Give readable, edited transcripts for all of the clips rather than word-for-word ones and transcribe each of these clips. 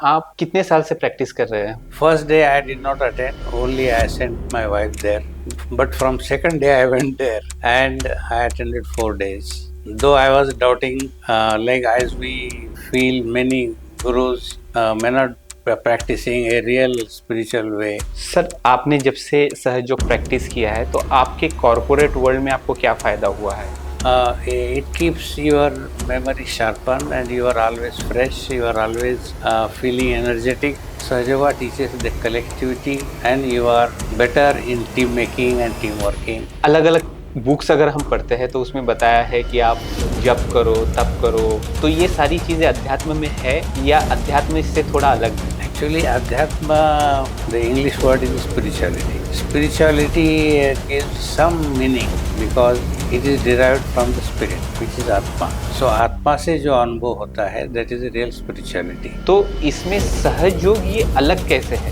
आप कितने साल से प्रैक्टिस कर रहे हैं? First day I did not attend, only I sent my wife there. But from second day I went there and I attended 4 days. Though I was doubting, like as we feel many gurus may not practicing a real spiritual way. Sir, आपने जब से सहयोग practice किया है तो आपके corporate world में आपको क्या फ़ायदा हुआ है? It keeps your memory sharpened and you are always fresh, you are always feeling energetic. Sahaja teaches the collectivity and you are better in team making and team working. अलग अलग books अगर हम पढ़ते हैं तो उसमें बताया है कि आप जप करो, तप करो, तो ये सारी चीज़ें अध्यात्म में है या अध्यात्म इससे थोड़ा अलग है? Actually, Adhyatma, the English word is spirituality. Spirituality gives some meaning because it is derived from the spirit, which is Atma. So, Atma से जो अनुभव होता है, that is a real spirituality. तो इसमें सहयोग ये अलग कैसे है?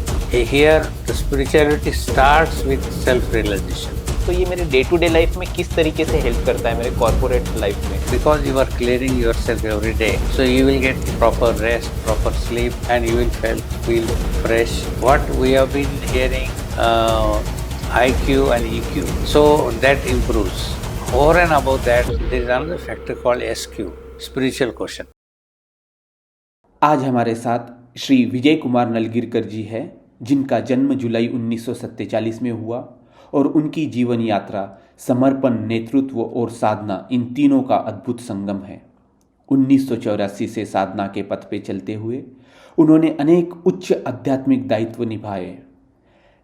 Here, the spirituality starts with self-realization. तो ये मेरे डे टू डे लाइफ में किस तरीके से हेल्प करता है मेरे कॉर्पोरेट लाइफ में? Because you are clearing yourself every day, so you will get proper rest, proper sleep, and you will feel fresh. What we have been hearing, IQ and EQ, so that improves. Over and above that, there is another factor called SQ, spiritual quotient. आज हमारे साथ श्री विजय कुमार नलगिरकर जी हैं, जिनका जन्म जुलाई 1947 में हुआ और उनकी जीवन यात्रा समर्पण, नेतृत्व और साधना इन तीनों का अद्भुत संगम है। 1984 से साधना के पथ पे चलते हुए उन्होंने अनेक उच्च आध्यात्मिक दायित्व निभाए।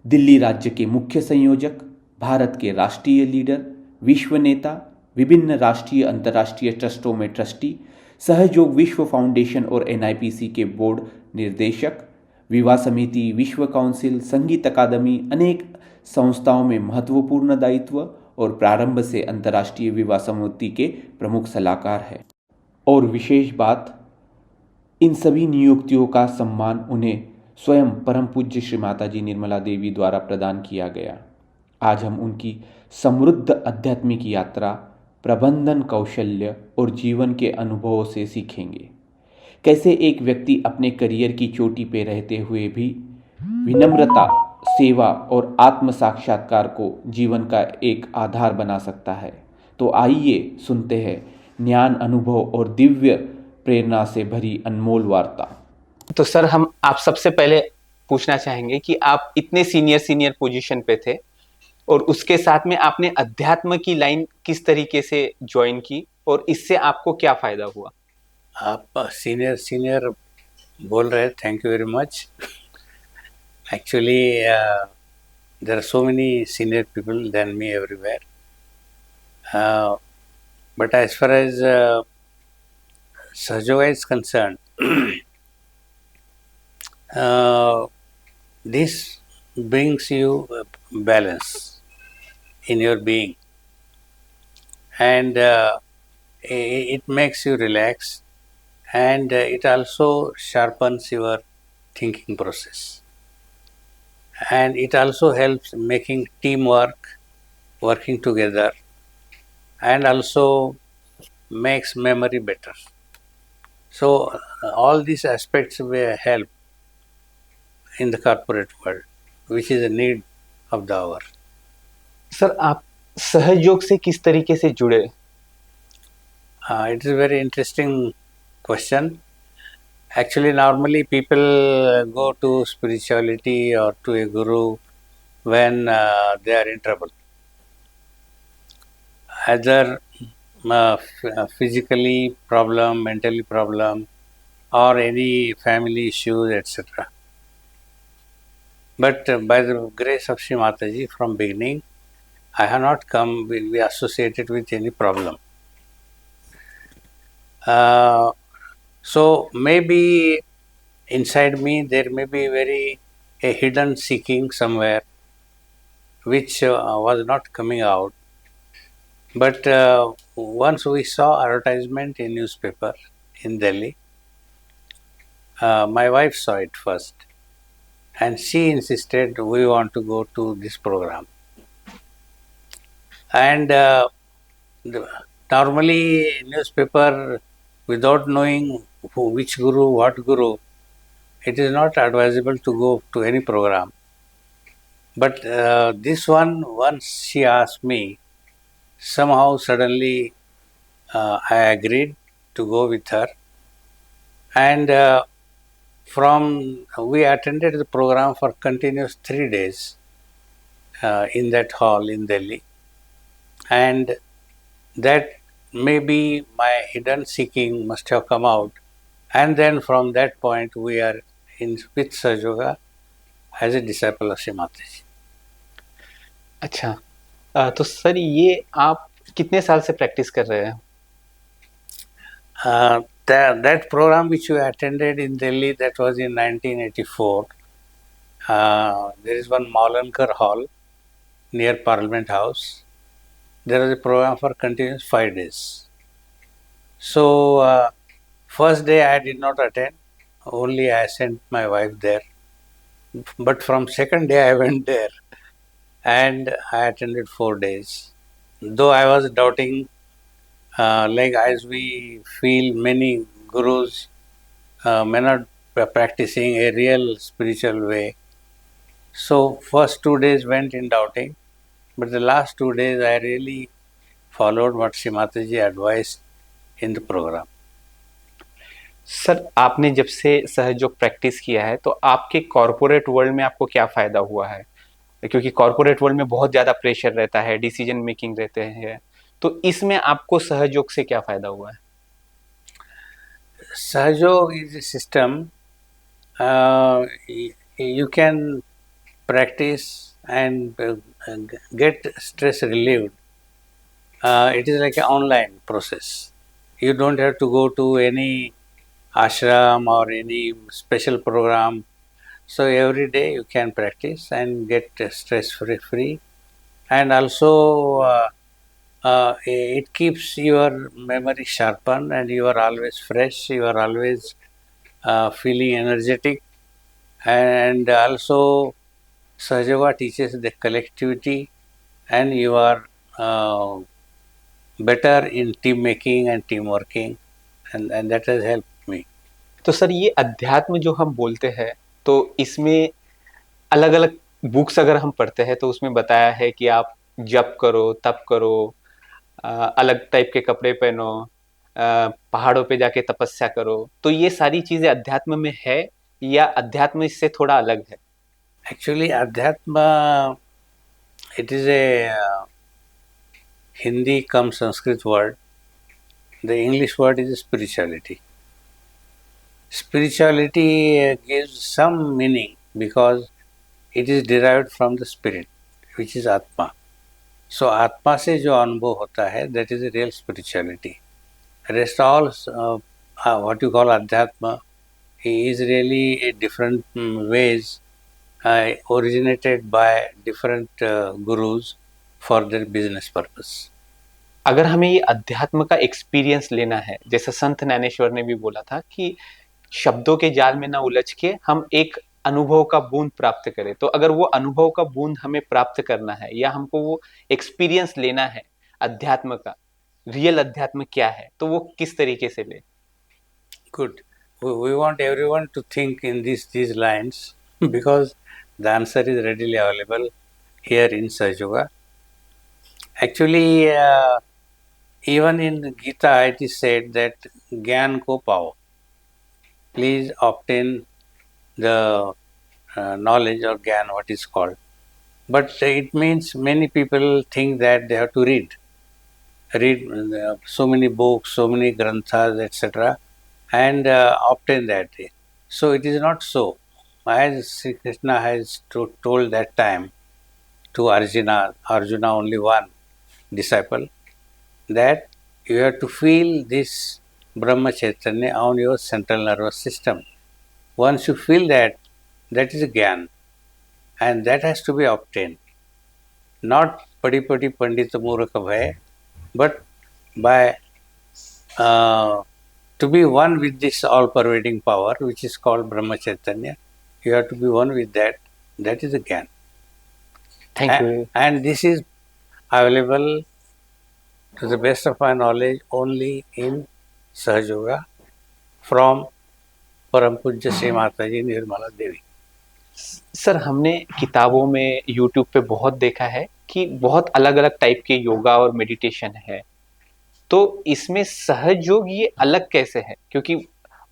दिल्ली राज्य के मुख्य संयोजक, भारत के राष्ट्रीय लीडर, विश्व नेता, विभिन्न राष्ट्रीय अंतर्राष्ट्रीय ट्रस्टों में ट्रस्टी, सहयोग विश्व फाउंडेशन और NIPC के बोर्ड निर्देशक, विवाह समिति, विश्व काउंसिल, संगीत अकादमी, अनेक संस्थाओं में महत्वपूर्ण दायित्व और प्रारंभ से अंतर्राष्ट्रीय विवाह समिति के प्रमुख सलाहकार हैं। और विशेष बात, इन सभी नियुक्तियों का सम्मान उन्हें स्वयं परम पूज्य श्री माता जी निर्मला देवी द्वारा प्रदान किया गया। आज हम उनकी समृद्ध आध्यात्मिक यात्रा, प्रबंधन कौशल्य और जीवन के अनुभवों से सीखेंगे। कैसे एक व्यक्ति अपने करियर की चोटी पे रहते हुए भी विनम्रता, सेवा और आत्म साक्षात्कार को जीवन का एक आधार बना सकता है। तो आइए सुनते हैं ज्ञान, अनुभव और दिव्य प्रेरणा से भरी अनमोल वार्ता। तो सर, हम आप सबसे पहले पूछना चाहेंगे कि आप इतने सीनियर पोजीशन पे थे और उसके साथ में आपने अध्यात्म की लाइन किस तरीके से ज्वाइन की और इससे आपको क्या फायदा हुआ? आप सीनियर बोल रहे, thank you very much. Actually, there are so many senior people than me everywhere. But as far as Sahajoga is concerned, this brings you balance in your being, and it makes you relax, and it also sharpens your thinking process, and it also helps making teamwork, working together, and also makes memory better. So all these aspects will help in the corporate world, which is a need of the hour. Sir, आप सहयोग से किस तरीके से जुड़े? It is a very interesting question. Actually, normally people go to spirituality or to a guru when they are in trouble, either physically problem, mentally problem, or any family issues, etc. But by the grace of Shri Mataji, from beginning, I have not come be associated with any problem. So maybe inside me there may be a hidden seeking somewhere, which was not coming out. But once we saw advertisement in newspaper in Delhi, my wife saw it first, and she insisted we want to go to this program. And normally newspaper, without knowing which guru, what guru, it is not advisable to go to any program. But this one, once she asked me, somehow suddenly I agreed to go with her. And from we attended the program for continuous 3 days in that hall in Delhi. And that maybe my hidden seeking must have come out. And then from that point, we are in with Sahaj Yoga as a disciple of Shri Mataji. अच्छा, तो sir ये आप कितने साल से practice कर रहे हैं? That program which we attended in Delhi, that was in 1984. There is one Maulankar Hall near Parliament House. There was a program for continuous 5 days. So first day I did not attend. Only I sent my wife there. But from second day I went there, and I attended 4 days. Though I was doubting, like as we feel many gurus may not be practicing a real spiritual way. So first 2 days went in doubting, but the last 2 days I really followed what Shri Mataji advised in the program. Sir आपने जब से सहयोग practice किया है तो आपके corporate world में आपको क्या फायदा हुआ है? क्योंकि कॉर्पोरेट वर्ल्ड में बहुत ज्यादा प्रेशर रहता है, डिसीजन मेकिंग रहते हैं, तो इसमें आपको सहयोग से क्या फायदा हुआ है? Sahajog is a system. You can practice and get stress relieved. It is like an online process. You don't have to go to any ashram or any special program. So every day you can practice and get stress free. And also it keeps your memory sharpened, and you are always fresh, you are always feeling energetic. And also Sahaja teaches the collectivity, and you are better in team making and team working, and that has helped me. तो sir ये अध्यात्म जो हम बोलते हैं, तो इसमें अलग अलग बुक्स अगर हम पढ़ते हैं तो उसमें बताया है कि आप जप करो, तप करो, अलग टाइप के कपड़े पहनो, पहाड़ों पे जाके तपस्या करो, तो ये सारी चीजें अध्यात्म में है या अध्यात्म इससे थोड़ा अलग है? Actually, Adhyatma, it is a Hindi cum Sanskrit word. The English word is spirituality. Spirituality gives some meaning because it is derived from the spirit, which is Atma. So Atma से जो अनुभव होता है, that is a real spirituality. Rest all what you call Adhyatma is really a different ways originated by different gurus for their business purpose. अगर हमें ये अध्यात्म का एक्सपीरियंस लेना है, जैसे संत ज्ञानेश्वर ने भी बोला था कि शब्दों के जाल में ना उलझ के हम एक अनुभव का बूंद प्राप्त करें, तो अगर वो अनुभव का बूंद हमें प्राप्त करना है या हमको वो एक्सपीरियंस लेना है अध्यात्म का, रियल अध्यात्म क्या है, तो वो किस तरीके से ले? Good. We want everyone to think in these lines because the answer is readily available here in Sahaj Yoga. Actually, even in Gita it is said that Gyan ko pao. Please obtain the knowledge or Gyan, what is called. But it means many people think that they have to read so many books, so many granthas, etc., and obtain that. So it is not so. As Sri Krishna has told that time to Arjuna only one disciple, that you have to feel this Brahma Chaitanya on your central nervous system. Once you feel that, that is a Gyan, and that has to be obtained. Not Padi Padi Pandita Muraka Bhai, but by to be one with this all-pervading power, which is called Brahma Chaitanya. You have to be one with that. That is the Gyan. Thank you. And this is available, to the best of my knowledge, only in Sahaj Yoga from परम पूज्य श्री माता जी Nirmala Devi. Sir हमने किताबों में YouTube पे बहुत देखा है कि बहुत अलग अलग टाइप के योगा और मेडिटेशन है, तो इसमें सहज योग ये अलग कैसे है? क्योंकि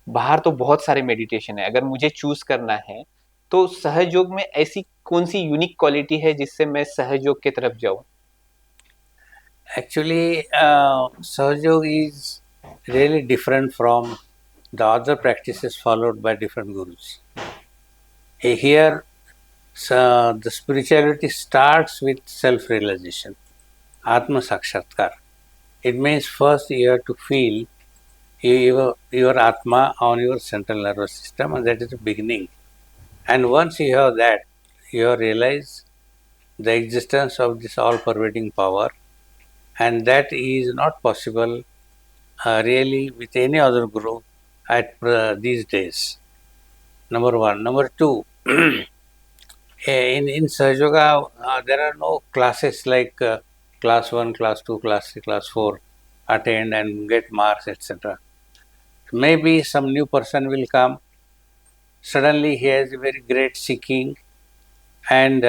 बाहर तो बहुत सारे मेडिटेशन है, अगर मुझे चूज करना है तो सहज योग में ऐसी कौन सी यूनिक क्वालिटी है जिससे मैं सहज योग की तरफ जाऊं? Actually, Sahajog is really different from the other practices followed by different gurus. Here, the spirituality starts with self realization, Atma Sakshatkar. It means first you have to feel your Atma on your central nervous system, and that is the beginning. And once you have that, you have realized the existence of this all pervading power, and that is not possible really with any other guru at these days. Number one. Number two, in Sahaja Yoga, there are no classes like class 1, class 2, class 3, class 4, attend and get marks, etc. Maybe some new person will come, suddenly he has a very great seeking and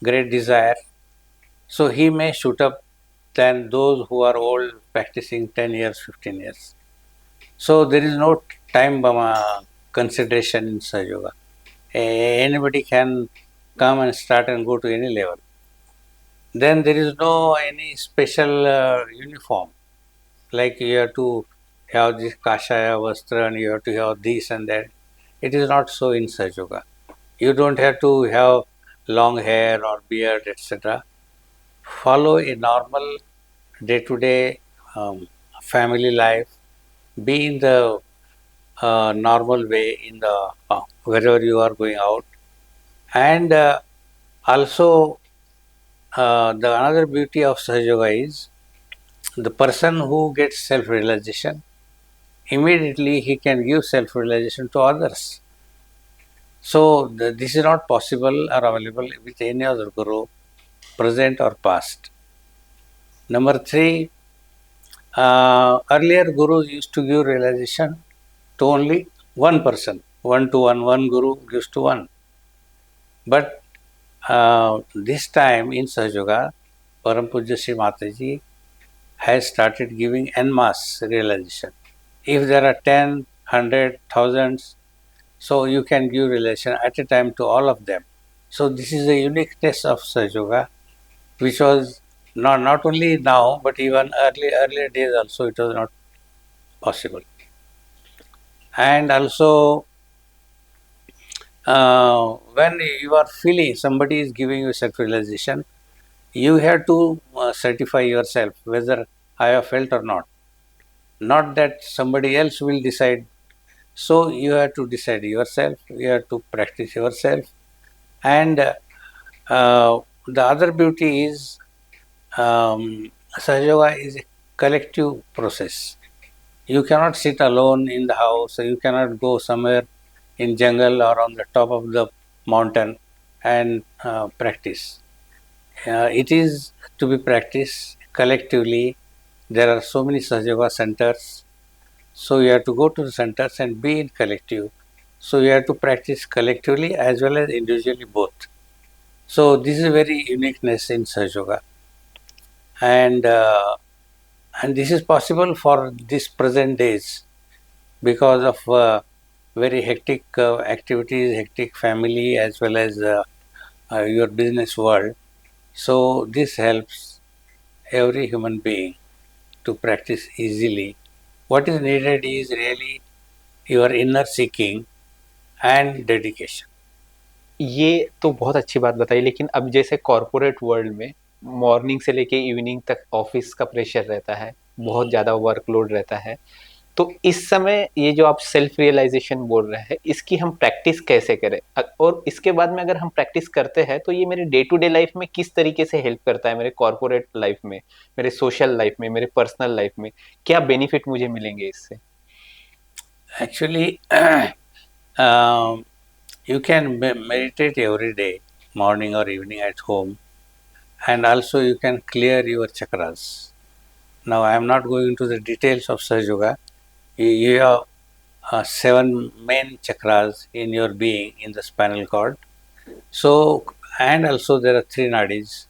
great desire, so he may shoot up than those who are old practicing 10 years, 15 years. So there is no time consideration in Sahaja Yoga. Anybody can come and start and go to any level. Then there is no any special uniform, like you have to have this kashaya vastra and you have to have this and that. It is not so in Sahaja Yoga. You don't have to have long hair or beard, etc. Follow a normal day-to-day family life. Be in the normal way in the wherever you are going out, and also the another beauty of Sahaja Yoga is the person who gets self-realization, immediately he can give self-realization to others. So this is not possible or available with any other guru, present or past. Number three, earlier gurus used to give realization to only one person, one to one guru gives to one. But this time in Sahaja Yoga, Param Pujya Sri Mataji has started giving en masse realization. If there are 10, 100, thousands, so you can give realization at a time to all of them. So this is the uniqueness of Sahaja Yoga, which was not only now, but even earlier days also it was not possible. And also, when you are feeling somebody is giving you self-realization, you have to certify yourself whether I have felt or not. Not that somebody else will decide. So you have to decide yourself, you have to practice yourself. And the other beauty is Sahaja Yoga is a collective process. You cannot sit alone in the house, you cannot go somewhere in jungle or on the top of the mountain and practice. It is to be practiced collectively. There are so many Sahaja Yoga centers, so you have to go to the centers and be in collective. So you have to practice collectively as well as individually both. So this is very uniqueness in Sahaja Yoga, and this is possible for this present days because of very hectic activities, hectic family as well as your business world. So this helps every human being to practice easily. What is needed is really your inner seeking and dedication. ये तो बहुत अच्छी बात बताई, लेकिन अब जैसे corporate world में मॉर्निंग से लेके इवनिंग तक ऑफिस का प्रेशर रहता है, बहुत ज़्यादा वर्कलोड रहता है, तो इस समय ये जो आप सेल्फ रियलाइजेशन बोल रहे हैं, इसकी हम प्रैक्टिस कैसे करें? और इसके बाद में अगर हम प्रैक्टिस करते हैं तो ये मेरे डे टू डे लाइफ में किस तरीके से हेल्प करता है? मेरे कॉर्पोरेट लाइफ में, मेरे सोशल लाइफ में, मेरे पर्सनल लाइफ में क्या बेनिफिट मुझे मिलेंगे इससे? Actually, you can meditate every day, morning or evening at home, and also you can clear your chakras. Now, I am not going into the details of Sahaja Yoga. You have seven main chakras in your being in the spinal cord. So, and also there are three nadis.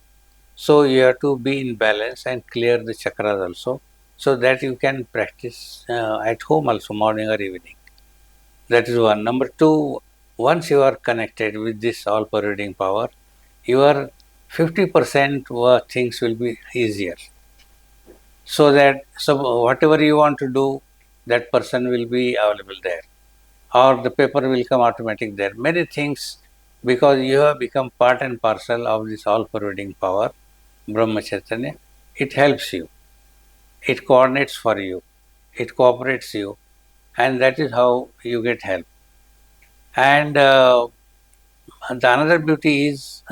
So you have to be in balance and clear the chakras also, so that you can practice at home also, morning or evening. That is one. Number two, once you are connected with this all pervading power, your 50% things will be easier. So that whatever you want to do, that person will be available there, or the paper will come automatic there. Many things, because you have become part and parcel of this all pervading power, Brahma Chaitanya, it helps you, it coordinates for you, it cooperates you, and that is how you get help. And the another beauty is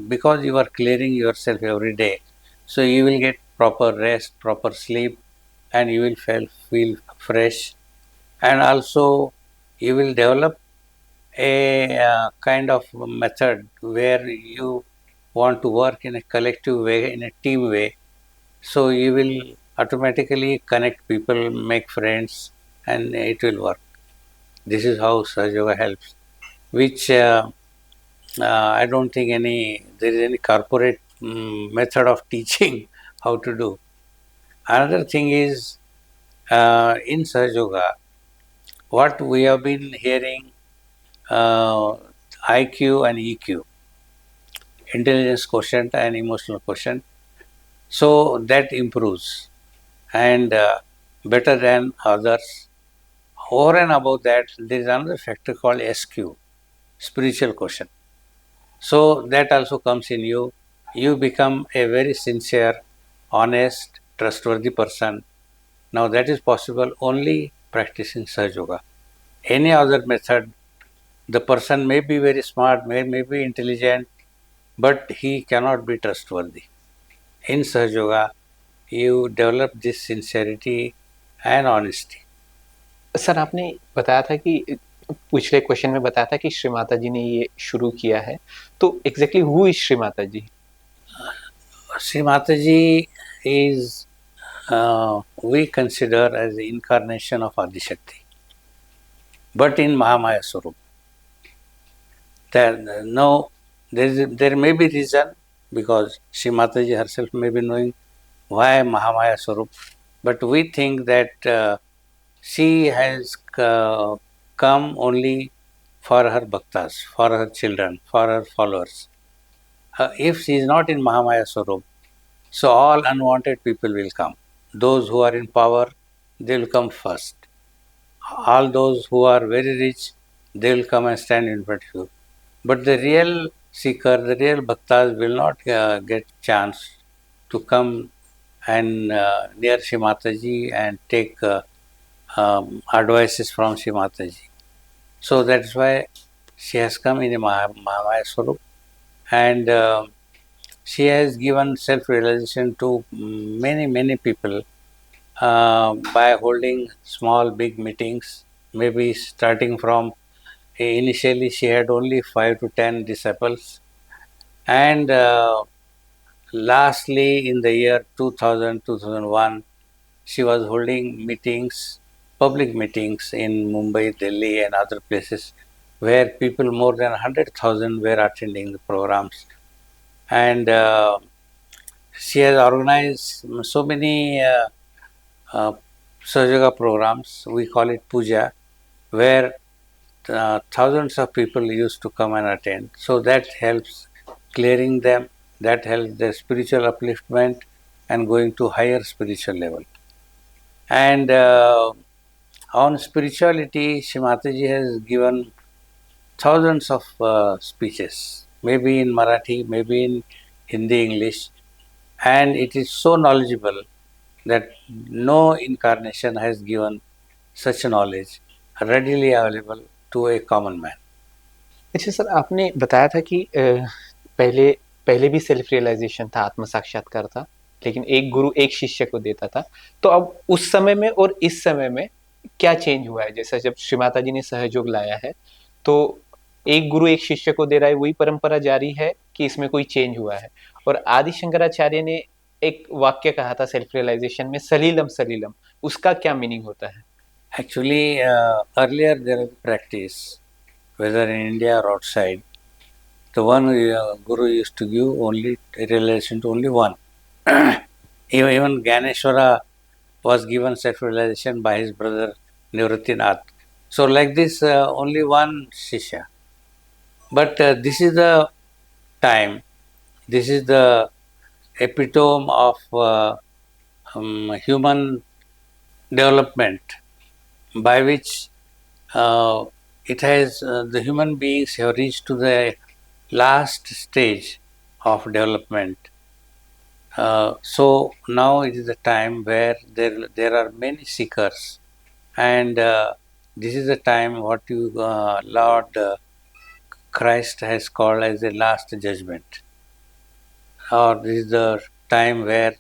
because you are clearing yourself every day, so you will get proper rest, proper sleep, and you will feel fresh, and also you will develop a kind of method where you want to work in a collective way, in a team way. So you will automatically connect people, make friends, and it will work. This is how Sahaja Yoga helps, which I don't think there is any corporate method of teaching how to do. Another thing is in Sahaja Yoga, what we have been hearing, IQ and EQ, intelligence quotient and emotional quotient, so that improves and better than others. Over and above that, there is another factor called SQ, spiritual quotient. So that also comes in you. You become a very sincere, honest, trustworthy person. Now that is possible only practicing Sahaja Yoga. Any other method, the person may be very smart, may be intelligent, but he cannot be trustworthy. In Sahaja Yoga, you develop this sincerity and honesty. Sir आपने बताया था कि पिछले question में बताया था कि श्री माता जी ने ये शुरू किया है, तो exactly who is Shri Mata ji? Sri Mataji is, we consider as the incarnation of Adishakti, but in Mahamaya Swarup. There may be reason, because Sri Mataji herself may be knowing why Mahamaya Swarup, but we think that she has come only for her bhaktas, for her children, for her followers. If she is not in Mahamaya Swarup, so all unwanted people will come. Those who are in power, they will come first. All those who are very rich, they will come and stand in front of you. But the real seeker, the real bhaktas will not get chance to come and near Shri Mataji and take advices from Shri Mataji. So that's why she has come in a Mahamaya Swarup, and she has given self-realization to many people by holding small, big meetings. Maybe starting from initially she had only 5 to 10 disciples, and lastly in the year 2001, she was holding meetings, public meetings in Mumbai, Delhi, and other places where people more than 100,000 were attending the programs. And she has organized so many Sahaja Yoga programs, we call it puja, where thousands of people used to come and attend. So that helps clearing them, that helps their spiritual upliftment and going to higher spiritual level. And on spirituality, Shri Mataji has given thousands of speeches, maybe in Marathi, maybe in Hindi, English, and it is so knowledgeable that no incarnation has given such knowledge readily available to a common man. अच्छा sir, आपने बताया था कि पहले भी self realisation था, आत्म साक्षात्कार था, लेकिन एक गुरु एक शिष्य को देता था। तो अब उस समय में और इस समय में क्या चेंज हुआ है? जैसा जब श्री माता जी ने सहयोग लाया है, तो एक गुरु एक शिष्य को दे रहा है, वही परंपरा जारी है कि इसमें कोई चेंज हुआ है? और आदि शंकराचार्य ने एक वाक्य कहा था सेल्फ रियलाइजेशन में, सलीलम सलीलम, उसका क्या मीनिंग होता है? Actually, earlier there was practice, whether in India or outside, the one Guru used to give only realization to only one. Even Ganeshwara was given self-realization by his brother Nivrittinath. So like this, only one Shishya. But this is the time, this is the epitome of human development by which uh, it has the human beings have reached to the last stage of development. So now it is the time where there are many seekers, and this is the time what you Lord Christ has called as the last judgment, or this is the time where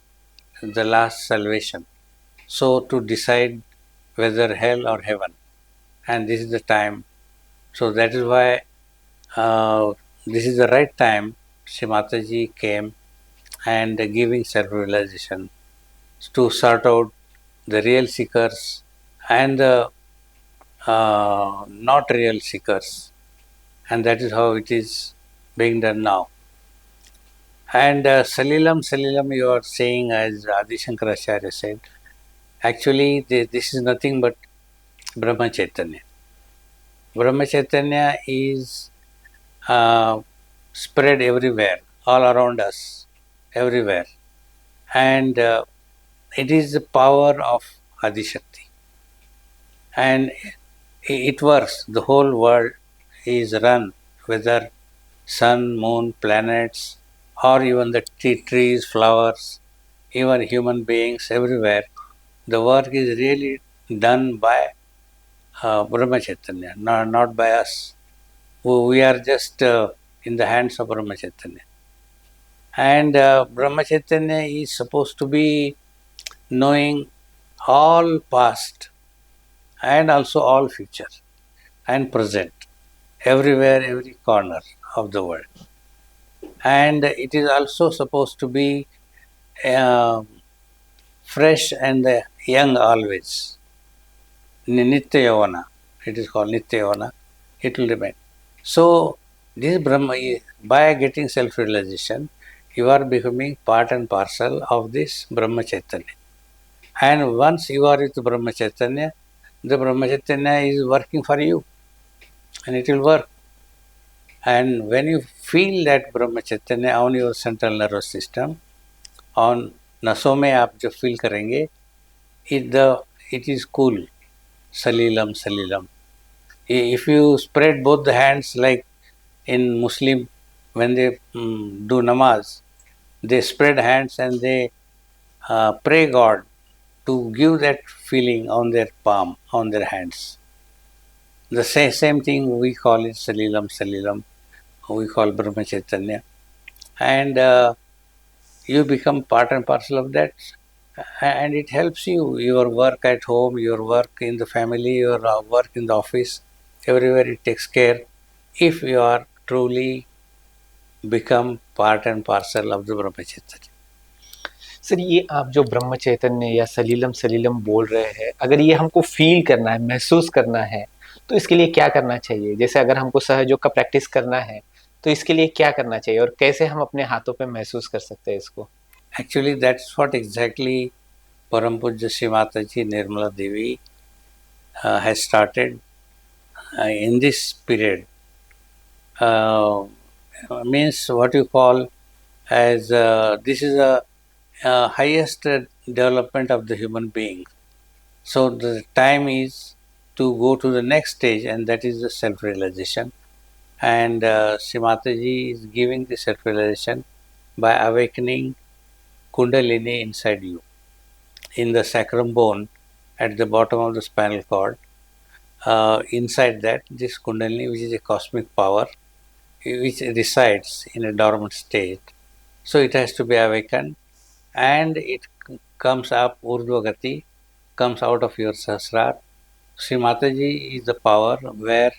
the last salvation. So to decide whether hell or heaven, and this is the time. So that is why this is the right time. Shri Mataji came and giving self-realization to sort out the real seekers and the not real seekers, and that is how it is being done now. And Salilam, you are saying, as Adi Shankaracharya said, actually this is nothing but Brahma Chaitanya. Brahma Chaitanya is spread everywhere, all around us, everywhere. And it is the power of Adi Shakti. And it works. The whole world is run, whether sun, moon, planets, or even the trees, flowers, even human beings, everywhere. The work is really done by Brahma Chaitanya, not by us. We are just in the hands of Brahma Chaitanya. And Brahma Chaitanya is supposed to be knowing all past and also all future and present, everywhere, every corner of the world. And it is also supposed to be uh, fresh and young always. Nitya Yavana, it is called Nitya Yavana, it will remain. So, this Brahma, by getting self-realization, you are becoming part and parcel of this Brahma Chaitanya. And once you are with Brahma Chaitanya, the Brahma Chaitanya is working for you and it will work. And when you feel that Brahma Chaitanya on your central nervous system, on नसों में आप जब feel करेंगे, it is cool, salilam salilam. If you spread both the hands like in Muslim, when they do namaz, they spread hands and they pray God to give that feeling on their palm, on their hands. The same thing we call it salilam salilam, we call Brahma Chaitanya. And you become part and parcel of that, and it helps you, your work at home, your work in the family, your work in the office, everywhere it takes care, if you are truly become part and parcel of the Brahma Chaitanya. Sir ये आप जो ब्रह्म चैतन्य या सलीलम सलीलम बोल रहे हैं, अगर ये हमको फील करना है, महसूस करना है, तो इसके लिए क्या करना चाहिए? जैसे अगर हमको सहयोग का प्रैक्टिस करना है, तो इसके लिए क्या करना चाहिए और कैसे हम अपने हाथों पे महसूस कर सकते हैं इसको? Actually, that's what exactly Param Pujya Shri Mataji Nirmala Devi has started in this period. Means what you call as this is a highest development of the human being. So the time is to go to the next stage, and that is the self-realization. And Sri Mataji is giving the self-realization by awakening Kundalini inside you, in the sacrum bone at the bottom of the spinal cord. Inside that, this Kundalini, which is a cosmic power, which resides in a dormant state. So it has to be awakened, and it comes up, Urdhva comes out of your Sahasrar. Sri Mataji is the power where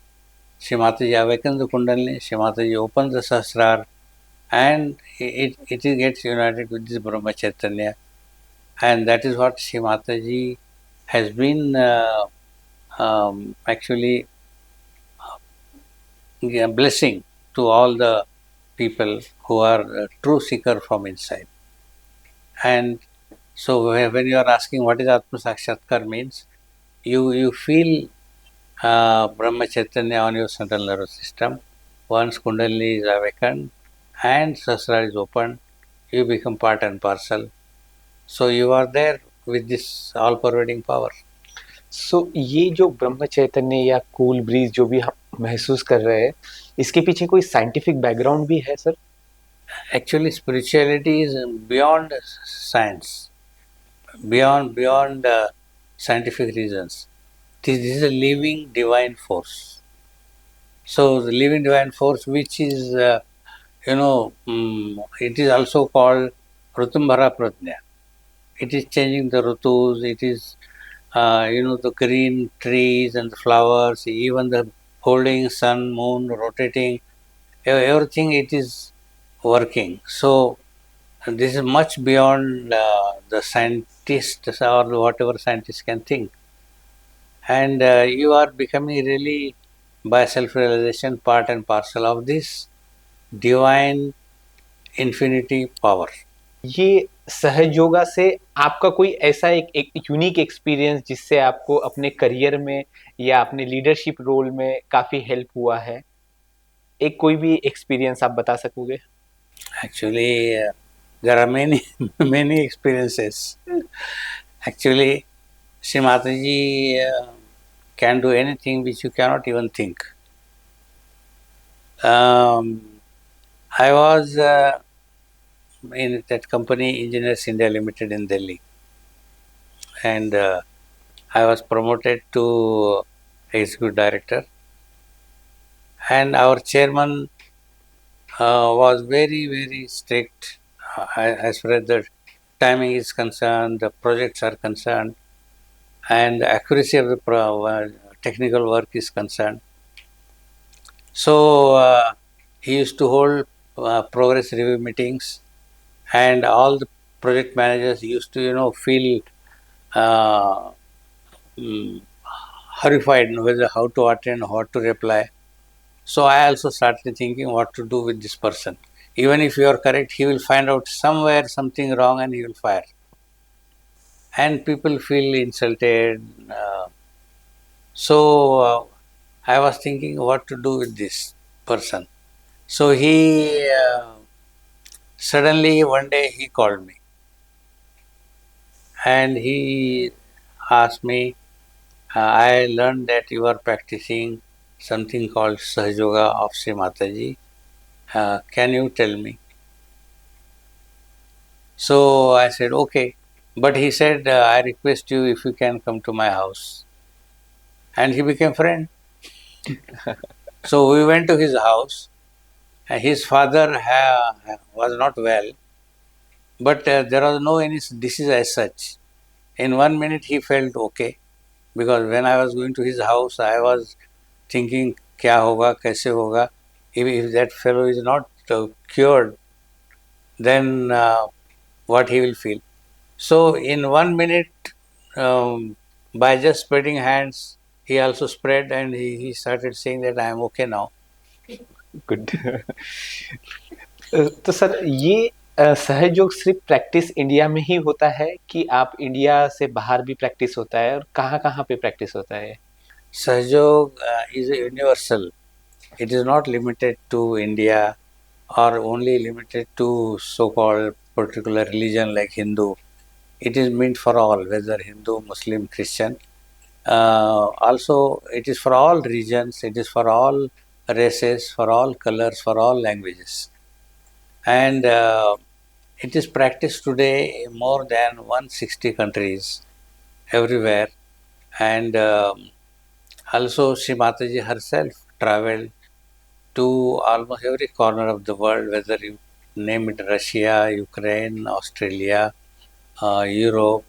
Sri Mataji awakens the Kundalini, Sri Mataji opens the Sahasrar, and it gets united with this Brahma Chaitanya. And that is what Sri Mataji has been actually a blessing to all the people who are true seeker from inside. And so when you are asking what is Atma Sakshatkar means, you feel Brahma Chaitanya on your central nervous system. Once Kundalini is awakened and Sahasrara is opened, you become part and parcel. So you are there with this all-pervading power. सो ये जो ब्रह्म चैतन्य या cool bridge जो भी हम महसूस कर रहे हैं, इसके पीछे कोई साइंटिफिक बैकग्राउंड भी है sir? Actually, spirituality is beyond science, beyond scientific reasons. This is a living divine force. So the living divine force, which is it is also called Rutumbhara Pratnya. It is changing the Rutus. It is the green trees and the flowers, even the holding sun, moon, rotating, everything it is working. So this is much beyond the scientists or whatever scientists can think. And you are becoming really, by self-realization, part and parcel of this divine infinity power. ये सहज योगा से आपका कोई ऐसा एक unique experience जिससे आपको अपने करियर में या अपने लीडरशिप रोल में काफी हेल्प हुआ है, एक कोई भी एक्सपीरियंस आप बता सकोगे? Actually, there are many many experiences. Actually, Sri Mataji can do anything which you cannot even think. I was in that company, Engineers India Limited in Delhi, and I was promoted to executive director. And our chairman was very strict as far as the timing is concerned, the projects are concerned, and the accuracy of the technical work is concerned. So he used to hold progress review meetings, and all the project managers used to feel horrified whether how to attend, what to reply. So I also started thinking what to do with this person. Even if you are correct, he will find out somewhere something wrong and he will fire. And people feel insulted. So I was thinking what to do with this person. So he suddenly one day he called me and he asked me, I learned that you are practicing something called Sahajoga of Sri Mataji. Can you tell me? So I said, okay. But he said, I request you if you can come to my house. And he became friend. So we went to his house. And his father was not well, but there was no any disease as such. In 1 minute he felt okay, because when I was going to his house, I was thinking, kya hoga, kaise hoga? If that fellow is not cured, then what he will feel. So in 1 minute, by just spreading hands, he also spread and he started saying that I am okay now. Good. तो sir ये सहज योग सिर्फ practice India में ही होता है कि आप इंडिया से बाहर भी प्रैक्टिस होता है, और कहाँ कहाँ पे प्रैक्टिस होता है? Sahajog is universal. It is not limited to India or only limited to so-called particular religion like Hindu. It is meant for all, whether Hindu, Muslim, Christian. Also, it is for all regions, it is for all races, for all colors, for all languages. And it is practiced today in more than 160 countries, everywhere. And also, Sri Mataji herself traveled to almost every corner of the world, whether you name it Russia, Ukraine, Australia, Europe,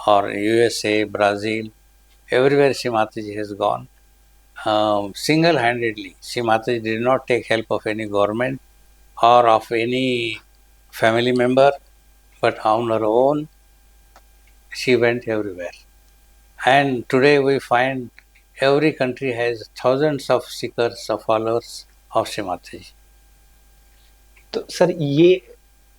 or USA, Brazil. Everywhere Sri Mataji has gone. Single-handedly, Sri Mataji did not take help of any government or of any family member, but on her own, she went everywhere. And today we find every country has thousands of seekers, of followers of Shri Mataji. तो sir ये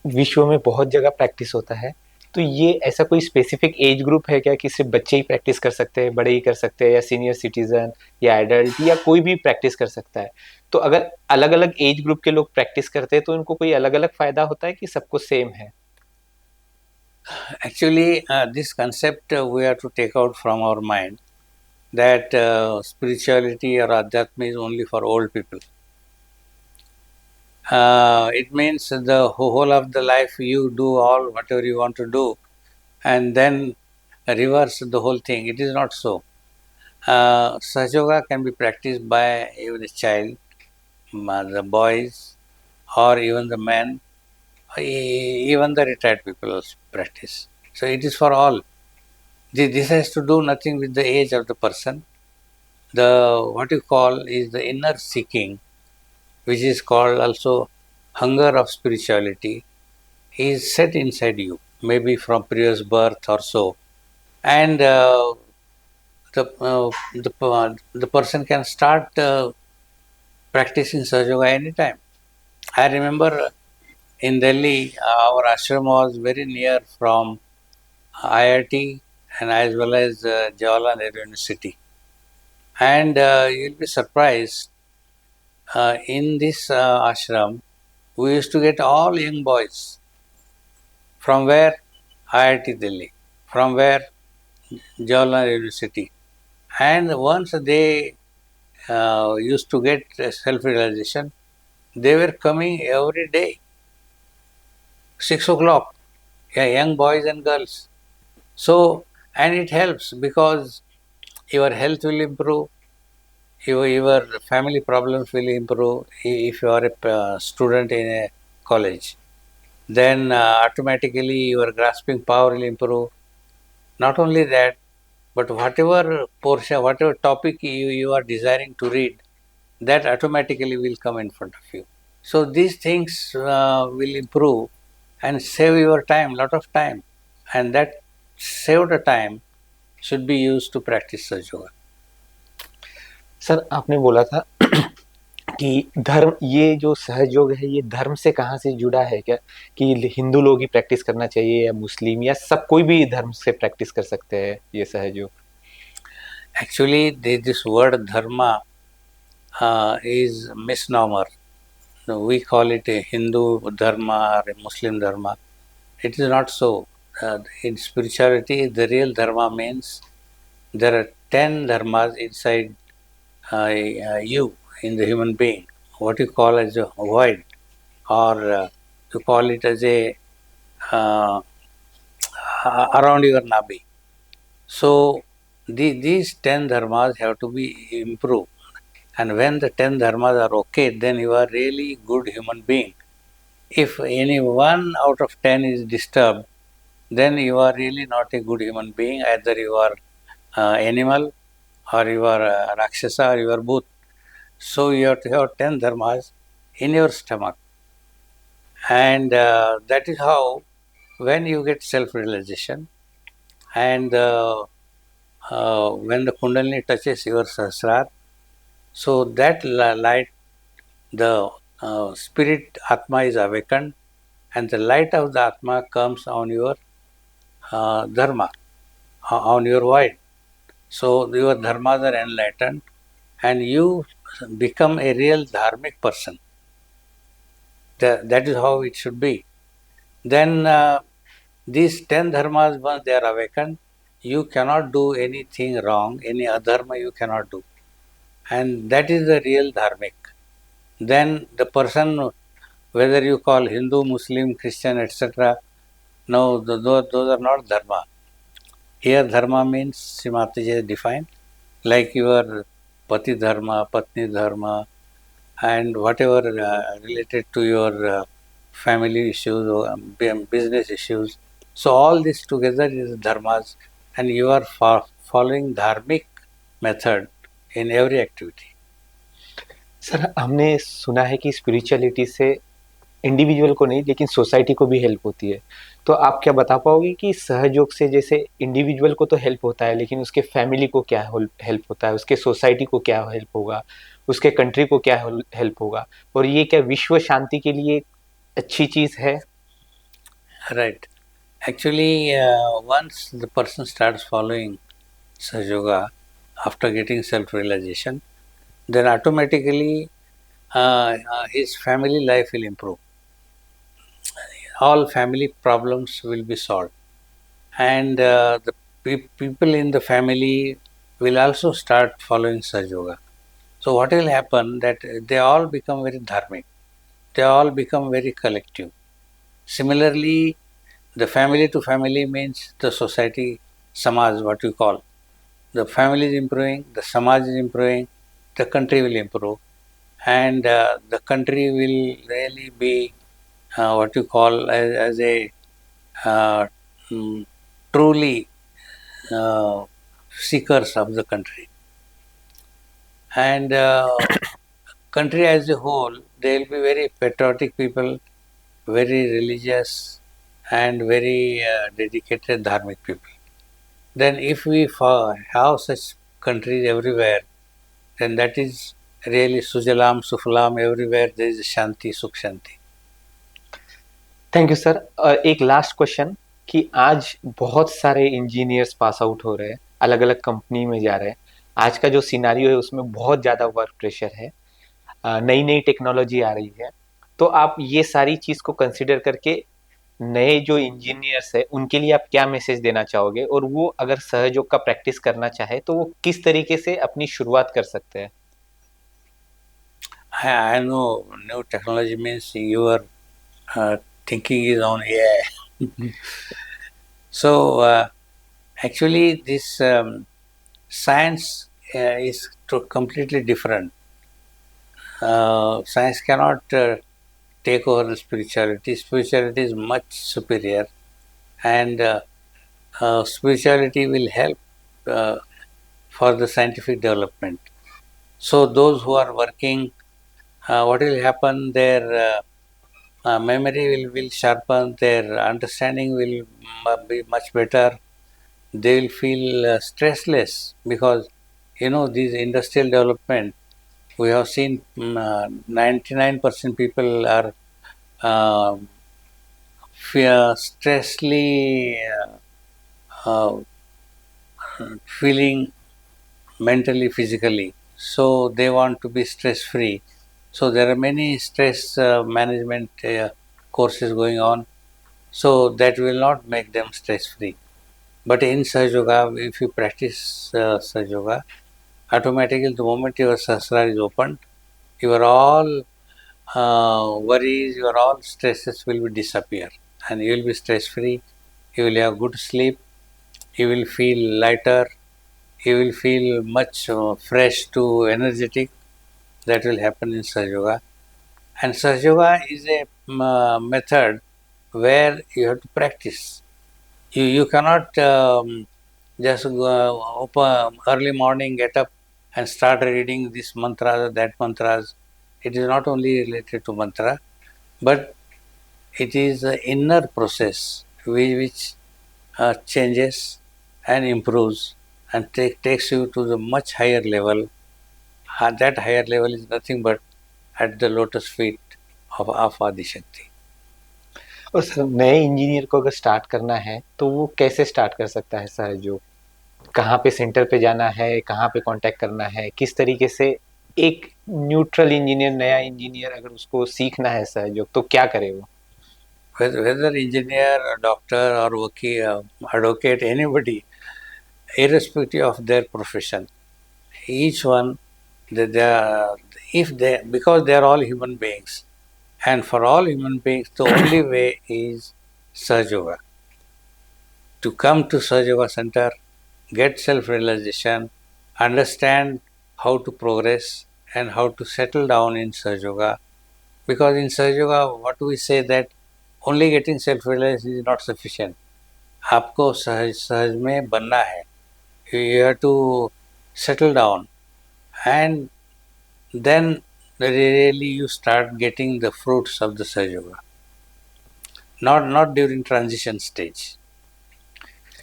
विश्व में बहुत जगह practice होता है, तो ये ऐसा कोई स्पेसिफिक एज ग्रुप है क्या कि सिर्फ बच्चे ही प्रैक्टिस कर सकते हैं, बड़े ही कर सकते हैं, या सीनियर सिटीजन या एडल्ट या कोई भी प्रैक्टिस कर सकता है? तो अगर अलग अलग एज ग्रुप के लोग प्रैक्टिस करते हैं तो उनको कोई अलग अलग फायदा होता है कि सबको सेम है? Actually, this concept we have to take out from our mind, that spirituality or adhyatma is only for old people. It means the whole of the life you do all whatever you want to do and then reverse the whole thing. It is not so. Sahaja Yoga can be practiced by even a child, the boys, or even the men, even the retired people also practice. So it is for all. This has to do nothing with the age of the person. The what you call is the inner seeking, which is called also hunger of spirituality, is set inside you, maybe from previous birth or so, and the person can start practicing Sahaja Yoga anytime. I remember in Delhi, our ashram was very near from IIT and as well as Jawaharlal Nehru University. And you'll be surprised, in this ashram, we used to get all young boys. From where? IIT Delhi. From where? Jawaharlal University. And once they used to get self-realization, they were coming every day, 6 o'clock, young boys and girls. So, and it helps because your health will improve, your family problems will improve if you are a student in a college. Then automatically your grasping power will improve. Not only that, but whatever portion, whatever topic you are desiring to read, that automatically will come in front of you. So these things will improve and save your time, lot of time. And that saved time should be used to practice Sahaja Yoga. Sir आपने बोला था कि धर्म, ये जो सहज योग है ये धर्म से कहाँ से जुड़ा है क्या, कि हिंदू लोग ही प्रैक्टिस करना चाहिए या मुस्लिम या सब कोई भी धर्म से प्रैक्टिस कर सकते हैं ये सहज योग? Actually, this word dharma is misnomer. We call it a Hindu dharma or a Muslim dharma. It is not so. In spirituality, the real dharma means there are 10 dharmas inside you, in the human being, what you call as a void, or you call it as a around your nabi. So these 10 dharmas have to be improved. And when the 10 dharmas are okay, then you are really good human being. If any one out of 10 is disturbed, then you are really not a good human being. Either you are animal, or you are Rakshasa, or you are both. So you have to have 10 dharmas in your stomach. And that is how, when you get self-realization, and when the Kundalini touches your Sahasrara, so that light, the spirit Atma is awakened, and the light of the Atma comes on your dharma, on your void. So your dharmas are enlightened, and you become a real dharmic person. That is how it should be. Then these 10 dharmas, once they are awakened, you cannot do anything wrong, any adharma you cannot do. And that is the real dharmic. Then the person, whether you call Hindu, Muslim, Christian, etc., no, those are not dharma. Here dharma means Sri Mataji has defined, like your pati dharma, patni dharma, and whatever related to your family issues or business issues. So all this together is dharmas, and you are following dharmic method in every activity. Sir हमने सुना है कि spirituality से individual को नहीं लेकिन society को भी हेल्प होती है। तो आप क्या बता पाओगे कि सहयोग से जैसे इंडिविजुअल को तो हेल्प होता है लेकिन उसके फैमिली को क्या हेल्प होता है, उसके सोसाइटी को क्या हेल्प होगा, उसके कंट्री को क्या हेल्प होगा, और ये क्या विश्व शांति के लिए अच्छी चीज है? Right. Actually, once the person starts following Sahaja Yoga after getting self-realization, then automatically his family life will improve. All family problems will be solved, and the people in the family will also start following Sahaja Yoga. So what will happen that they all become very dharmic. They all become very collective. Similarly, the family to family means the society, samaj, what we call. The family is improving, the samaj is improving, the country will improve, and the country will really be what you call as a uh, mm, truly uh, seekers of the country. And country as a whole, they will be very patriotic people, very religious, and very dedicated dharmic people. Then if we have such countries everywhere, then that is really Sujalam, Suflam, everywhere there is Shanti, Sukh Shanti. Thank you sir. एक last question कि आज बहुत सारे engineers pass out हो रहे हैं, अलग अलग कंपनी में जा रहे हैं। आज का जो सिनारियो है उसमें बहुत ज़्यादा वर्क प्रेशर है, नई नई टेक्नोलॉजी आ रही है। तो आप ये सारी चीज़ को कंसिडर करके नए जो इंजीनियर्स है उनके लिए आप क्या मैसेज देना चाहोगे, और वो अगर सहयोग का प्रैक्टिस करना चाहे तो वो किस तरीके से अपनी शुरुआत कर सकते हैं? I know new technology means your thinking is on AI. So actually this science is completely different. Science cannot take over the spirituality. Spirituality is much superior, and spirituality will help for the scientific development. So those who are working, what will happen? Their memory will sharpen, their understanding will be much better. They will feel stressless because these industrial development. We have seen 99% people are uh, stressly feeling mentally, physically. So they want to be stress free. So there are many stress management courses going on. So that will not make them stress free. But in Sahaja Yoga, if you practice Sahaja Yoga, automatically the moment your sahasrara is opened, your all worries, your all stresses will be disappear, and you will be stress free. You will have good sleep. You will feel lighter. You will feel much fresh to energetic. That will happen in Sahaja Yoga. And Sahaja Yoga is a method where you have to practice. You cannot just go open early morning, get up and start reading this mantras, that mantras. It is not only related to mantra, but it is an inner process which changes and improves and takes you to the much higher level. And that higher level is nothing but at the lotus feet of Adishakti. और sir नए engineer को अगर start करना है तो वो कैसे start कर सकता है सहयोग? कहाँ पे सेंटर पे जाना है, कहाँ पे कांटेक्ट करना है, किस तरीके से एक न्यूट्रल इंजीनियर, नया इंजीनियर अगर उसको सीखना है सहयोग तो क्या करे वो? Whether engineer, doctor, or wakil, advocate, anybody, irrespective of their profession, each one, because they are all human beings, and for all human beings, the only way is Sahaja Yoga. To come to Sahaja Yoga Center, get self-realization, understand how to progress and how to settle down in Sahaja Yoga. Because in Sahaja Yoga, what we say that only getting self-realization is not sufficient. आपको सहज में बनना है. You have to settle down, and then really you start getting the fruits of the Sahaja Yoga. Not during transition stage.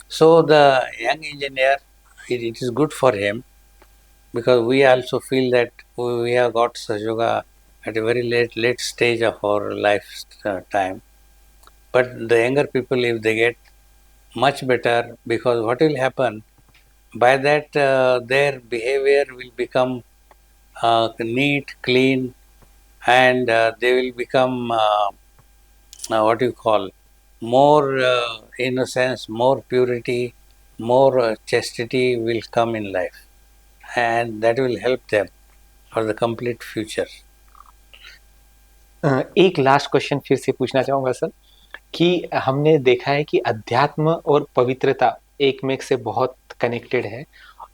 So the young engineer, it is good for him because we also feel that we have got Sahaja Yoga at a very late stage of our life time. But the younger people, if they get much better, because what will happen by that their behavior will become neat, clean, and they will become what you call more innocence, more purity, more chastity will come in life, and that will help them for the complete future. एक last question फिर से पूछना चाहूंगा sir कि हमने देखा है कि अध्यात्म और पवित्रता एक में से बहुत कनेक्टेड है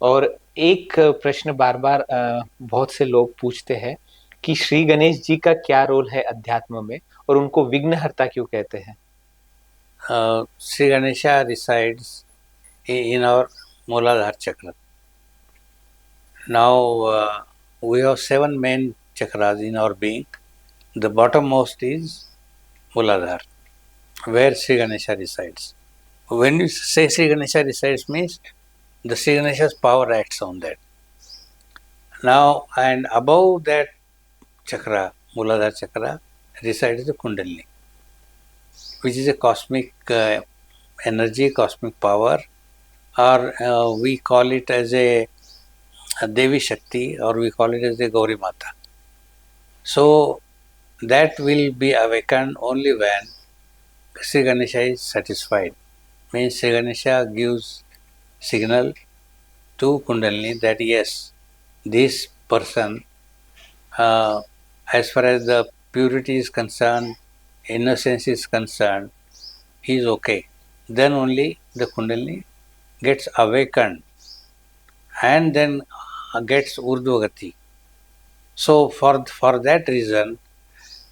और एक प्रश्न बार बार बहुत से लोग पूछते हैं कि श्री गणेश जी का क्या रोल है अध्यात्म में और उनको विघ्नहर्ता क्यों कहते हैं? Sri Ganesha resides in our Mooladhara chakra. Now we have 7 main chakras in our being. The bottommost is Mooladhara, where Sri Ganesha resides. When you say Sri Ganesha resides means the Sri Ganesha's power acts on that. Now, and above that chakra, Mooladhara chakra, resides the Kundalini, which is a cosmic energy, cosmic power, or we call it as a Devi Shakti, or we call it as a Gauri Mata. So, that will be awakened only when Sri Ganesha is satisfied. Means Sri Ganesha gives signal to Kundalini that yes, this person, as far as the purity is concerned, innocence is concerned, he is okay. Then only the Kundalini gets awakened and then gets Urdhvagati. So for that reason,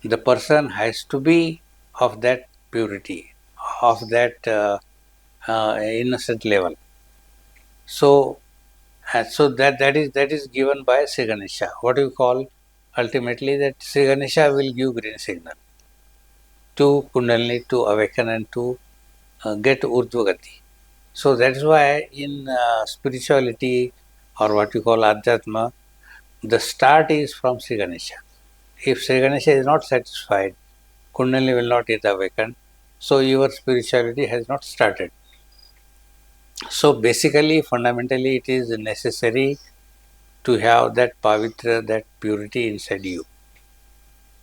the person has to be of that purity, of that innocent level. So that is given by Sri Ganesha. What you call ultimately that Sri Ganesha will give green signal to Kundalini to awaken and to get Urdhvagati. So that is why in spirituality or what you call Adhyatma, the start is from Sri Ganesha. If Sri Ganesha is not satisfied, Kundalini will not get awakened. So your spirituality has not started. So basically, fundamentally, it is necessary to have that pavitra, that purity inside you.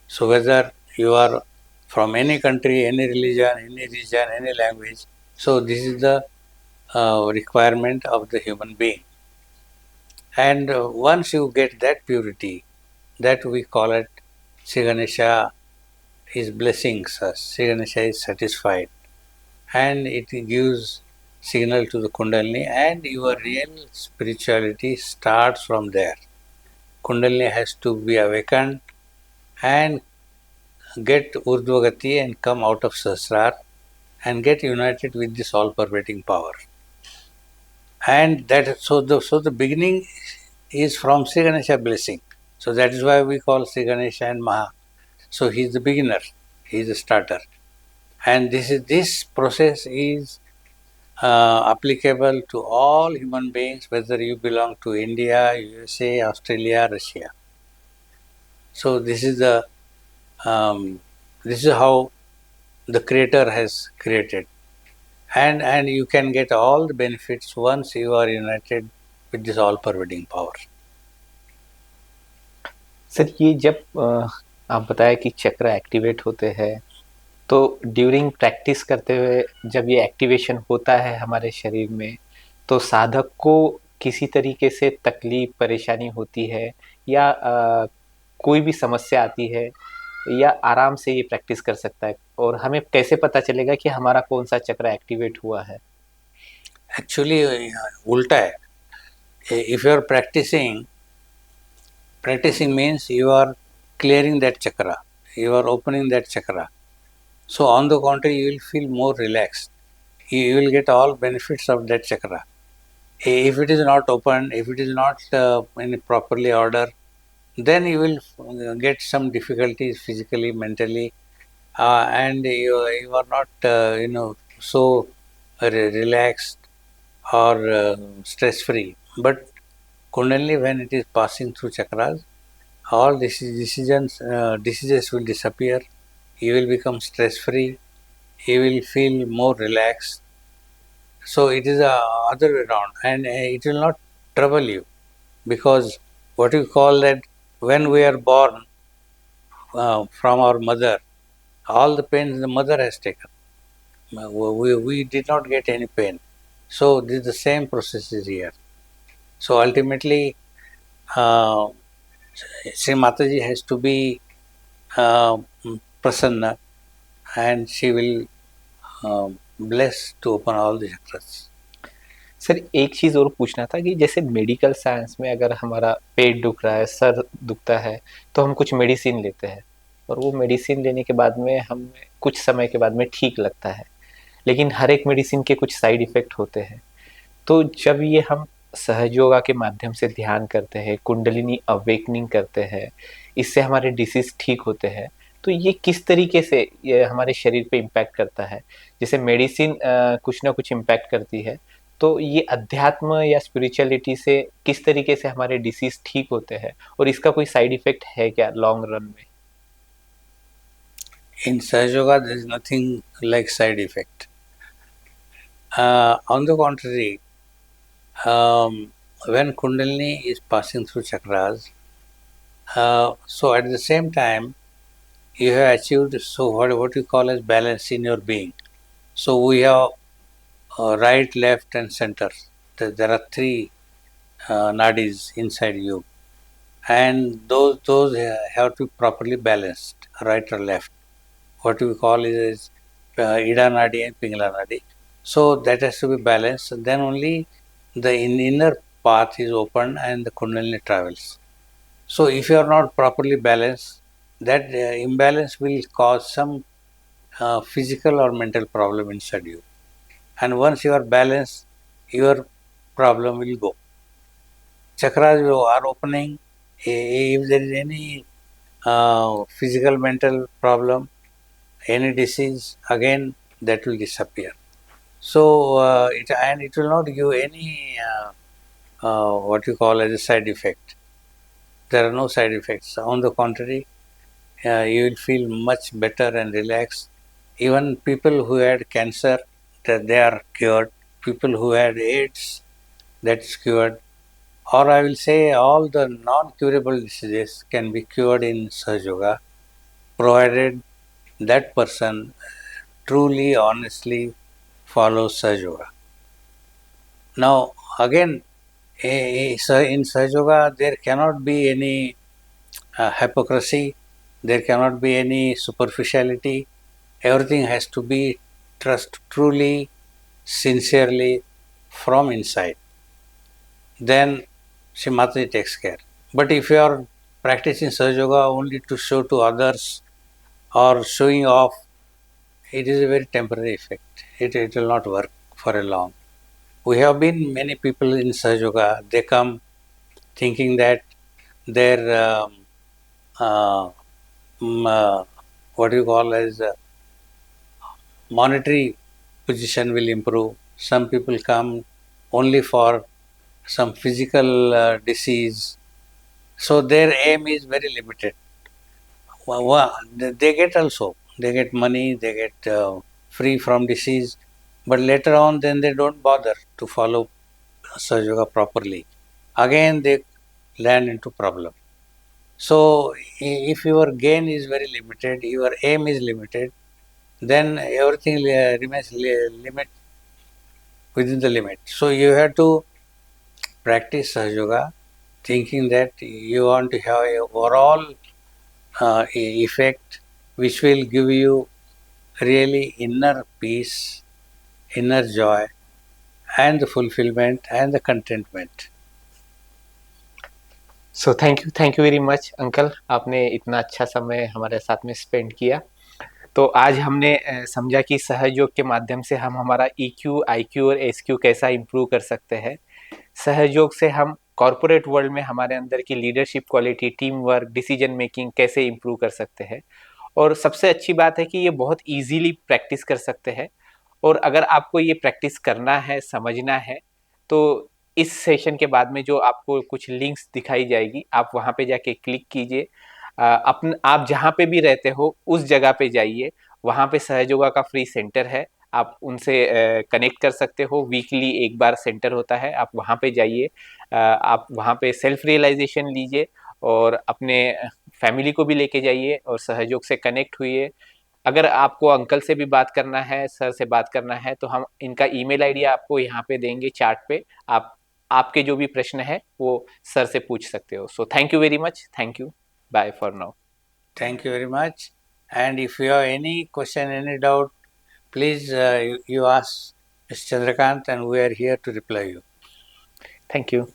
So whether you are from any country, any religion, any region, any language, so this is the requirement of the human being. And once you get that purity, that we call it Sri Ganesha is blessing us, Sri Ganesha is satisfied, and it gives signal to the Kundalini, and your real spirituality starts from there. Kundalini has to be awakened and get Urdhvagati and come out of Sahasrara and get united with this all-pervading power. And that so the beginning is from Sri Ganesha blessing. So that is why we call Sri Ganesha and Maha. So he is the beginner, he is the starter, and this process is applicable to all human beings, whether you belong to India, USA, Australia, Russia. So this is how the Creator has created, and you can get all the benefits once you are united with this all-pervading power. Sir ये जब आप बताया कि चक्र activate होते हैं तो during practice करते हुए जब ये एक्टिवेशन होता है हमारे शरीर में तो साधक को किसी तरीके से तकलीफ परेशानी होती है या कोई भी समस्या आती है या आराम से ये प्रैक्टिस कर सकता है और हमें कैसे पता चलेगा कि हमारा कौन सा चक्र एक्टिवेट हुआ है? एक्चुअली उल्टा है. If you are practicing means you are clearing that chakra, you are opening that chakra. So on the contrary, you will feel more relaxed. You will get all benefits of that chakra. If it is not open, if it is not in properly order, then you will get some difficulties physically, mentally, and you are not so relaxed or stress free. But Kundalini, when it is passing through chakras, all diseases will disappear. You will become stress free. You will feel more relaxed. So it is a other way around, and it will not trouble you, because what you call that, when we are born from our mother, all the pains the mother has taken. We did not get any pain. So this is the same process is here. So ultimately, uh, Sri Mataji has to be uh, prasanna, and she will bless to open all the chakras. Sir एक चीज़ और पूछना था कि जैसे medical science में अगर हमारा पेट दुख रहा है, सर दुखता है, तो हम कुछ मेडिसिन लेते हैं और वो मेडिसिन लेने के बाद में हमें कुछ समय के बाद में ठीक लगता है, लेकिन हर एक मेडिसिन के कुछ साइड इफ़ेक्ट होते हैं। तो जब ये हम सहज योगा के माध्यम से ध्यान करते हैं, कुंडलिनी अवेकनिंग करते हैं, इससे हमारे डिसीज़ ठीक होते हैं, तो ये किस तरीके से ये हमारे शरीर पे इम्पैक्ट करता है? जैसे मेडिसिन कुछ ना कुछ इम्पैक्ट करती है, तो ये अध्यात्म या स्पिरिचुअलिटी से किस तरीके से हमारे डिसीज़ ठीक होते हैं और इसका कोई साइड इफ़ेक्ट है क्या लॉन्ग रन में? In Sahaja Yoga, there is nothing like side effect. On the contrary, when Kundalini is passing through chakras, so at the same time, you have achieved what you call as balance in your being. So we have right, left, and center. There are three nadis inside you, and those have to be properly balanced, right or left. What we call is Ida Nadi and Pingala Nadi. So that has to be balanced. Then only the inner path is open and the Kundalini travels. So if you are not properly balanced, that imbalance will cause some physical or mental problem inside you. And once you are balanced, your problem will go. Chakras are opening. If there is any physical, mental problem, any disease, again that will disappear. So it will not give any what you call as a side effect. There are no side effects. On the contrary, you will feel much better and relaxed. Even people who had cancer, that they are cured. People who had AIDS, that's cured. Or I will say all the non-curable diseases can be cured in Sahaja Yoga, provided that person truly, honestly follows Sahaja Yoga. Now, again, in Sahaja Yoga, there cannot be any hypocrisy, there cannot be any superficiality. Everything has to be trust truly, sincerely from inside. Then Sri Mataji takes care. But if you are practicing Sahaja Yoga only to show to others or showing off, it is a very temporary effect. It will not work for a long. We have been many people in Sahaja Yoga, they come thinking that their what you call as monetary position will improve. Some people come only for some physical disease. So their aim is very limited. They get also, they get money, they get free from disease, but later on then they don't bother to follow Sahaja Yoga properly. Again they land into problem. So if your gain is very limited, your aim is limited, then everything remains limit within the limit. So you have to practice Sahaja Yoga, thinking that you want to have a overall effect which will give you really inner peace, inner joy, and the fulfillment and the contentment. So thank you very much uncle, आपने इतना अच्छा समय हमारे साथ में spend किया। तो आज हमने समझा कि सहयोग के माध्यम से हम हमारा EQ, IQ और SQ कैसा इम्प्रूव कर सकते हैं। सहयोग से हम कॉरपोरेट वर्ल्ड में हमारे अंदर की leadership quality, team work, decision making कैसे इम्प्रूव कर सकते हैं। और सबसे अच्छी बात है कि ये बहुत इजीली प्रैक्टिस कर सकते हैं। और अगर आपको ये प्रैक्टिस करना है, समझना है, तो इस सेशन के बाद में जो आपको कुछ लिंक्स दिखाई जाएगी, आप वहाँ पे जाके क्लिक कीजिए। आप जहाँ पे भी रहते हो उस जगह पे जाइए, वहाँ पे सहयोगा का फ्री सेंटर है, आप उनसे कनेक्ट कर सकते हो। वीकली एक बार सेंटर होता है, आप वहाँ पे जाइए, आप वहाँ पे सेल्फ रियलाइजेशन लीजिए और अपने फैमिली को भी लेके जाइए और सहयोग से कनेक्ट हुई। अगर आपको अंकल से भी बात करना है, सर से बात करना है, तो हम इनका ईमेल आईडी आपको यहाँ पे देंगे चार्ट पे। आप आपके जो भी प्रश्न है वो सर से पूछ सकते हो। So thank you very much, thank you, bye for now. Thank you very much. And if you have any question, any doubt, please you ask Mr. Chandrakant and we are here to reply you. Thank you.